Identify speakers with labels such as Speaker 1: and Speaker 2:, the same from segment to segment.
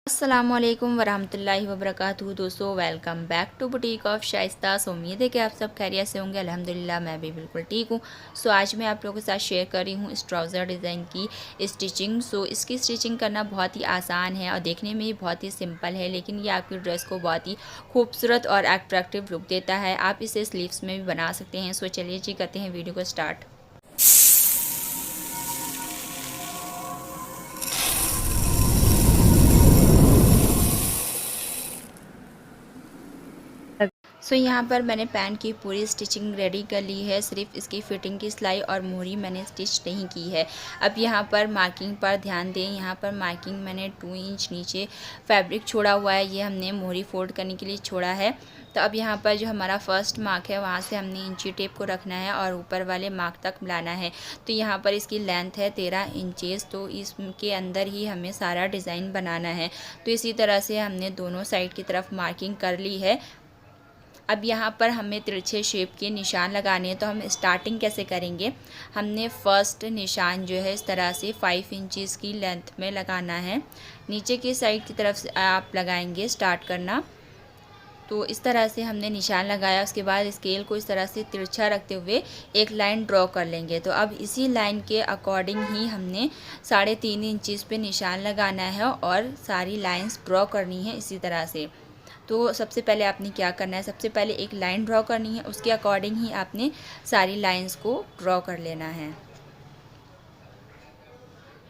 Speaker 1: अस्सलामुअलैकुम वरहमतुल्लाहि वबरकातुहू। दोस्तों, welcome back to boutique of Shaista. उम्मीद है कि आप सब खैरियत से होंगे। अल्हम्दुलिल्लाह मैं भी बिल्कुल ठीक हूँ। आज मैं आप लोगों के साथ शेयर कर रही हूँ इस ट्राउज़र डिज़ाइन की स्टिचिंग। इसकी स्टिचिंग करना बहुत ही आसान है और देखने में भी बहुत ही सिंपल है, लेकिन ये आपकी ड्रेस को बहुत ही खूबसूरत और अट्रैक्टिव लुक देता है। आप इसे स्लीव्स में भी बना सकते हैं। चलिए जी, करते हैं वीडियो को स्टार्ट। यहाँ पर मैंने पैंट की पूरी स्टिचिंग रेडी कर ली है। सिर्फ इसकी फिटिंग की सिलाई और मोहरी मैंने स्टिच नहीं की है। अब यहाँ पर मार्किंग पर ध्यान दें। यहाँ पर मार्किंग मैंने 2 इंच नीचे फैब्रिक छोड़ा हुआ है। ये हमने मोहरी फोल्ड करने के लिए छोड़ा है। तो अब यहाँ पर जो हमारा फर्स्ट मार्क है वहाँ से हमने इंची टेप को रखना है और ऊपर वाले मार्क तक मिलाना है। तो यहाँ पर इसकी लेंथ है 13 इंचेस। तो इसके अंदर ही हमें सारा डिज़ाइन बनाना है। तो इसी तरह से हमने दोनों साइड की तरफ मार्किंग कर ली है। अब यहाँ पर हमें तिरछे शेप के निशान लगाने हैं। तो हम स्टार्टिंग कैसे करेंगे, हमने फ़र्स्ट निशान जो है इस तरह से 5 इंचज़ की लेंथ में लगाना है। नीचे की साइड की तरफ से आप लगाएंगे स्टार्ट करना। तो इस तरह से हमने निशान लगाया। उसके बाद स्केल को इस तरह से तिरछा रखते हुए एक लाइन ड्रॉ कर लेंगे। तो अब इसी लाइन के अकॉर्डिंग ही हमने 3.5 इंचज़ पे निशान लगाना है और सारी लाइंस ड्रॉ करनी है इसी तरह से। तो सबसे पहले आपने क्या करना है, सबसे पहले एक लाइन ड्रॉ करनी है, उसके अकॉर्डिंग ही आपने सारी लाइंस को ड्रॉ कर लेना है।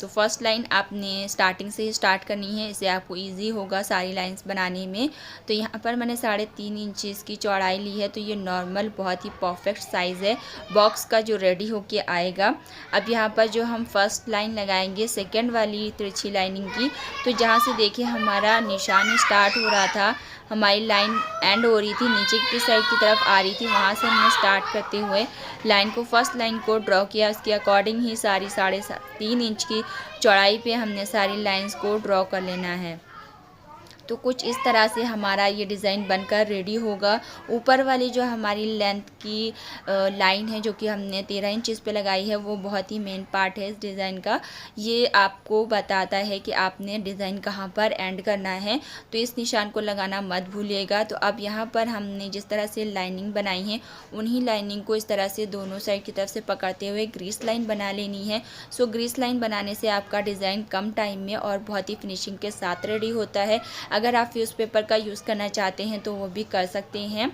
Speaker 1: तो फर्स्ट लाइन आपने स्टार्टिंग से ही स्टार्ट करनी है, इससे आपको इजी होगा सारी लाइंस बनाने में। तो यहाँ पर मैंने 3.5 इंचज़ की चौड़ाई ली है। तो ये नॉर्मल बहुत ही परफेक्ट साइज़ है बॉक्स का जो रेडी होके आएगा। अब यहाँ पर जो हम फर्स्ट लाइन लगाएंगे सेकंड वाली तिरछी लाइनिंग की, तो जहाँ से देखिए हमारा निशान स्टार्ट हो रहा था, हमारी लाइन एंड हो रही थी, नीचे की साइड की तरफ आ रही थी, वहाँ से हमने स्टार्ट करते हुए लाइन को फर्स्ट लाइन को ड्रॉ किया। उसके अकॉर्डिंग ही सारी 3.5 इंच की चौड़ाई पे हमने सारी लाइंस को ड्रॉ कर लेना है। तो कुछ इस तरह से हमारा ये डिज़ाइन बनकर रेडी होगा। ऊपर वाली जो हमारी लेंथ की लाइन है जो कि हमने 13 इंचज़ पे लगाई है, वो बहुत ही मेन पार्ट है इस डिज़ाइन का। ये आपको बताता है कि आपने डिज़ाइन कहाँ पर एंड करना है। तो इस निशान को लगाना मत भूलिएगा। तो अब यहाँ पर हमने जिस तरह से लाइनिंग बनाई है, उन्हीं लाइनिंग को इस तरह से दोनों साइड की तरफ से पकड़ते हुए ग्रीस लाइन बना लेनी है। ग्रीस लाइन बनाने से आपका डिज़ाइन कम टाइम में और बहुत ही फिनिशिंग के साथ रेडी होता है। अगर आप फ्यूज़ पेपर का यूज़ करना चाहते हैं तो वो भी कर सकते हैं।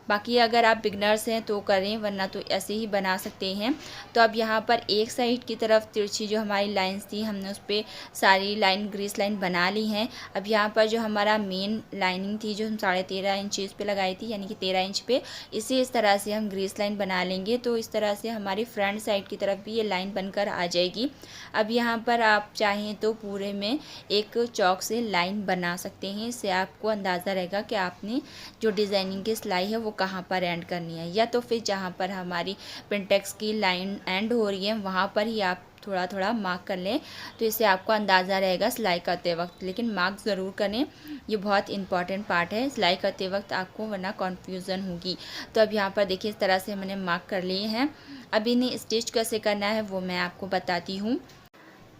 Speaker 1: बाकी अगर आप बिगनर्स हैं तो करें, वरना तो ऐसे ही बना सकते हैं। तो अब यहाँ पर एक साइड की तरफ तिरछी जो हमारी लाइंस थी, हमने उस पर सारी लाइन ग्रीस लाइन बना ली हैं। अब यहाँ पर जो हमारा मेन लाइनिंग थी जो हम 13.5 इंचज़ पे लगाई थी, यानी कि 13 इंच पे, इसे इस तरह से हम ग्रीस लाइन बना लेंगे। तो इस तरह से हमारी फ्रंट साइड की तरफ भी ये लाइन बनकर आ जाएगी। अब यहाँ पर आप चाहें तो पूरे में एक चौक से लाइन बना सकते हैं। इससे आपको अंदाज़ा रहेगा कि आपने जो डिज़ाइनिंग की सिलाई है वो कहाँ पर एंड करनी है, या तो फिर जहाँ पर हमारी पिंटेक्स की लाइन एंड हो रही है वहाँ पर ही आप थोड़ा थोड़ा मार्क कर लें। तो इससे आपको अंदाज़ा रहेगा सिलाई करते वक्त। लेकिन मार्क ज़रूर करें, ये बहुत इंपॉर्टेंट पार्ट है सिलाई करते वक्त आपको, वरना कन्फ्यूज़न होगी। तो अब यहाँ पर देखिए इस तरह से मैंने मार्क कर लिए हैं। अब इन्हें स्टिच कैसे करना है वो मैं आपको बताती हूँ।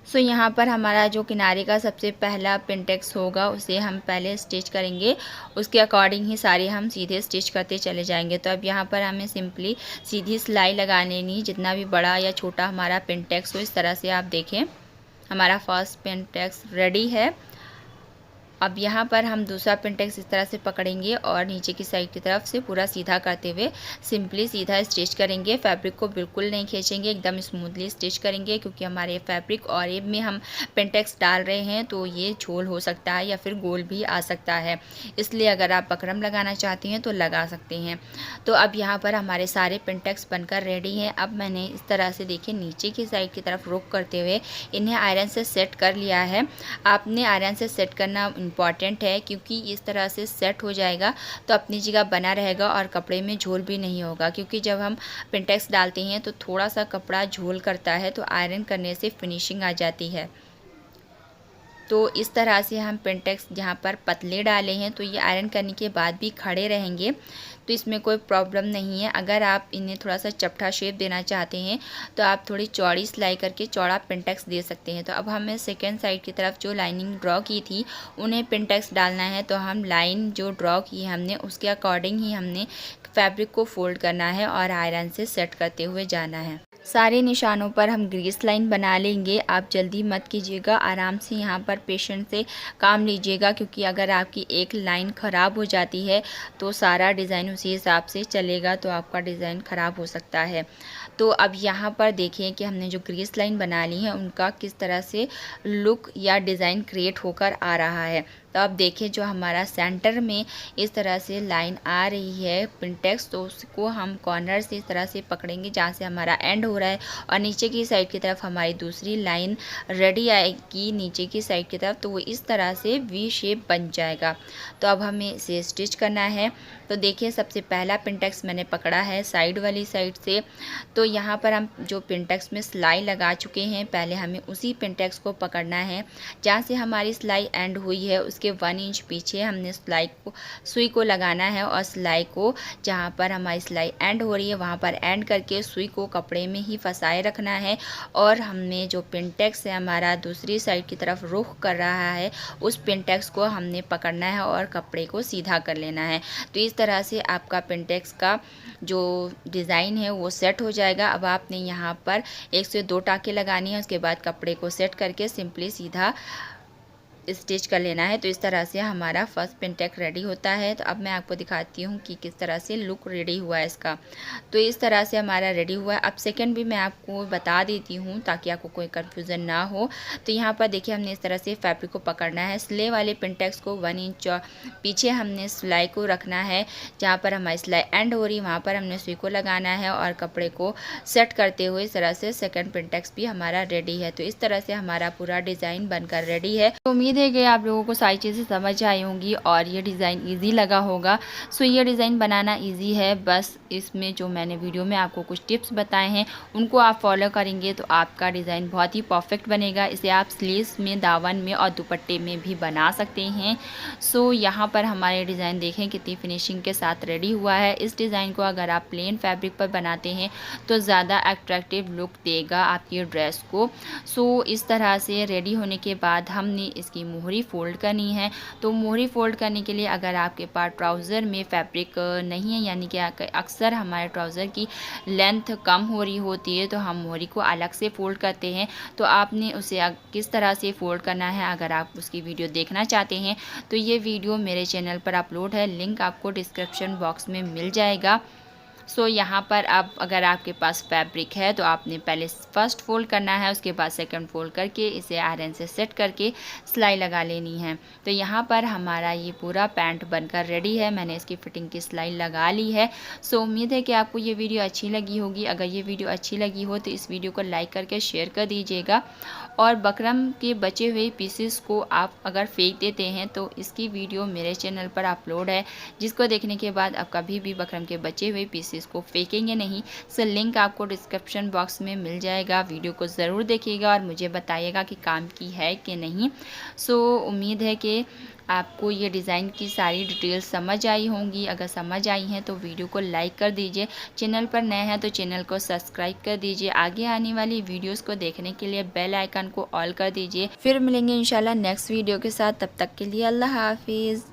Speaker 1: यहाँ पर हमारा जो किनारे का सबसे पहला पिंटेक्स होगा उसे हम पहले स्टिच करेंगे। उसके अकॉर्डिंग ही सारे हम सीधे स्टिच करते चले जाएंगे। तो अब यहाँ पर हमें सिंपली सीधी सिलाई लगा लेनी, जितना भी बड़ा या छोटा हमारा पिंटेक्स हो। इस तरह से आप देखें हमारा फर्स्ट पिंटेक्स रेडी है। अब यहाँ पर हम दूसरा पिंटेक्स इस तरह से पकड़ेंगे और नीचे की साइड की तरफ से पूरा सीधा करते हुए सिंपली सीधा स्टिच करेंगे। फैब्रिक को बिल्कुल नहीं खींचेंगे, एकदम स्मूथली स्टिच करेंगे, क्योंकि हमारे फैब्रिक और ये में हम पिंटेक्स डाल रहे हैं तो ये झोल हो सकता है या फिर गोल भी आ सकता है। इसलिए अगर आप बकरम लगाना चाहती हैं तो लगा सकते हैं। तो अब यहाँ पर हमारे सारे पिंटेक्स बनकर रेडी हैं। अब मैंने इस तरह से देखिए नीचे की साइड की तरफ रुक करते हुए इन्हें आयरन से सेट कर लिया है। आपने आयरन से सेट करना इम्पॉर्टेंट है, क्योंकि इस तरह से सेट हो जाएगा तो अपनी जगह बना रहेगा और कपड़े में झोल भी नहीं होगा। क्योंकि जब हम पिंटेक्स डालते हैं तो थोड़ा सा कपड़ा झोल करता है, तो आयरन करने से फिनिशिंग आ जाती है। तो इस तरह से हम पिनटेक्स यहाँ पर पतले डाले हैं, तो ये आयरन करने के बाद भी खड़े रहेंगे, तो इसमें कोई प्रॉब्लम नहीं है। अगर आप इन्हें थोड़ा सा चपटा शेप देना चाहते हैं तो आप थोड़ी चौड़ी सिलाई करके चौड़ा पिनटेक्स दे सकते हैं। तो अब हमें सेकेंड साइड की तरफ जो लाइनिंग ड्रॉ की थी उन्हें पिनटेक्स डालना है। तो हम लाइन जो ड्रॉ की है हमने उसके अकॉर्डिंग ही हमने फैब्रिक को फोल्ड करना है और आयरन से सेट करते हुए जाना है। सारे निशानों पर हम ग्रीस लाइन बना लेंगे। आप जल्दी मत कीजिएगा, आराम से यहाँ पर पेशेंस से काम लीजिएगा, क्योंकि अगर आपकी एक लाइन ख़राब हो जाती है तो सारा डिज़ाइन उसी हिसाब से चलेगा, तो आपका डिज़ाइन ख़राब हो सकता है। तो अब यहाँ पर देखें कि हमने जो ग्रीस लाइन बना ली है उनका किस तरह से लुक या डिज़ाइन क्रिएट होकर आ रहा है। तो अब देखें जो हमारा सेंटर में इस तरह से लाइन आ रही है पिनटेक्स, तो उसको हम कॉर्नर से इस तरह से पकड़ेंगे जहाँ से हमारा एंड हो रहा है, और नीचे की साइड की तरफ हमारी दूसरी लाइन रेडी आएगी नीचे की साइड की तरफ, तो वो इस तरह से वी शेप बन जाएगा। तो अब हमें इसे स्टिच करना है। तो देखिए सबसे पहला पिनटेक्स मैंने पकड़ा है साइड वाली साइड से, तो यहाँ पर हम जो पिनटेक्स में सिलाई लगा चुके हैं पहले हमें उसी पिनटेक्स को पकड़ना है जहाँ से हमारी सिलाई एंड हुई है उसके 1 इंच पीछे हमने सुई को लगाना है, और सिलाई को जहाँ पर हमारी सिलाई एंड हो रही है वहाँ पर एंड करके सुई को कपड़े में ही फंसाए रखना है। और हमने जो पिनटेक्स है हमारा दूसरी साइड की तरफ रुख कर रहा है उस पिनटेक्स को हमने पकड़ना है और कपड़े को सीधा कर लेना है। तो इस तरह से आपका पिनटेक्स का जो डिज़ाइन है वो सेट हो जाएगा। अब आपने यहाँ पर 1 से 2 टाँके लगानी है, उसके बाद कपड़े को सेट करके सिंपली सीधा स्टिच कर लेना है। तो इस तरह से हमारा फर्स्ट पिनटेक्स रेडी होता है। तो अब मैं आपको दिखाती हूँ कि किस तरह से लुक रेडी हुआ है इसका। तो इस तरह से हमारा रेडी हुआ है। अब सेकंड भी मैं आपको बता देती हूँ ताकि आपको कोई कन्फ्यूज़न ना हो। तो यहाँ पर देखिए हमने इस तरह से फैब्रिक को पकड़ना है, सिले वाले पिनटेक्स को 1 इंच पीछे हमने सिलाई को रखना है, जहाँ पर हमारी सिलाई एंड हो रही है वहाँ पर हमने सुई को लगाना है और कपड़े को सेट करते हुए इस तरह से सेकेंड पिनटेक्स भी हमारा रेडी है। तो इस तरह से हमारा पूरा डिज़ाइन बनकर रेडी है। तो उम्मीद है कि आप लोगों को सारी चीज़ें समझ आई होंगी और ये डिज़ाइन इजी लगा होगा। सो ये डिज़ाइन बनाना इजी है, बस इसमें जो मैंने वीडियो में आपको कुछ टिप्स बताए हैं उनको आप फॉलो करेंगे तो आपका डिज़ाइन बहुत ही परफेक्ट बनेगा। इसे आप स्लीव्स में, दामन में और दुपट्टे में भी बना सकते हैं। सो यहाँ पर हमारे डिज़ाइन देखें कितनी फिनिशिंग के साथ रेडी हुआ है। इस डिज़ाइन को अगर आप प्लेन फैब्रिक पर बनाते हैं तो ज़्यादा अट्रैक्टिव लुक देगा आपकी ड्रेस को। सो इस तरह से रेडी होने के बाद हमने इसकी मोहरी फोल्ड करनी है। तो मोहरी फोल्ड करने के लिए अगर आपके पास ट्राउज़र में फैब्रिक नहीं है, यानी कि अक्सर हमारे ट्राउज़र की लेंथ कम हो रही होती है तो हम मोहरी को अलग से फ़ोल्ड करते हैं। तो आपने उसे किस तरह से फ़ोल्ड करना है अगर आप उसकी वीडियो देखना चाहते हैं तो ये वीडियो मेरे चैनल पर अपलोड है, लिंक आपको डिस्क्रिप्शन बॉक्स में मिल जाएगा। सो यहाँ पर अब अगर आपके पास फैब्रिक है तो आपने पहले फर्स्ट फोल्ड करना है, उसके बाद सेकंड फोल्ड करके इसे आयरन से सेट करके सिलाई लगा लेनी है। तो यहाँ पर हमारा ये पूरा पैंट बनकर रेडी है। मैंने इसकी फिटिंग की सिलाई लगा ली है। सो उम्मीद है कि आपको ये वीडियो अच्छी लगी होगी। अगर ये वीडियो अच्छी लगी हो तो इस वीडियो को लाइक करके शेयर कर दीजिएगा, और बकरम के बचे हुए पीसेस को आप अगर फेंक देते हैं तो इसकी वीडियो मेरे चैनल पर अपलोड है, जिसको देखने के बाद आप कभी भी बकरम के बचे हुए पीसेस को फेंकेंगे नहीं। सो लिंक आपको डिस्क्रिप्शन बॉक्स में मिल जाएगा। वीडियो को ज़रूर देखिएगा और मुझे बताइएगा कि काम की है कि नहीं। सो उम्मीद है कि आपको ये डिज़ाइन की सारी डिटेल्स समझ आई होंगी। अगर समझ आई हैं तो वीडियो को लाइक कर दीजिए, चैनल पर नए हैं तो चैनल को सब्सक्राइब कर दीजिए। आगे आने वाली वीडियोस को देखने के लिए बेल आइकन को ऑल कर दीजिए। फिर मिलेंगे इंशाल्लाह नेक्स्ट वीडियो के साथ, तब तक के लिए अल्लाह हाफिज़।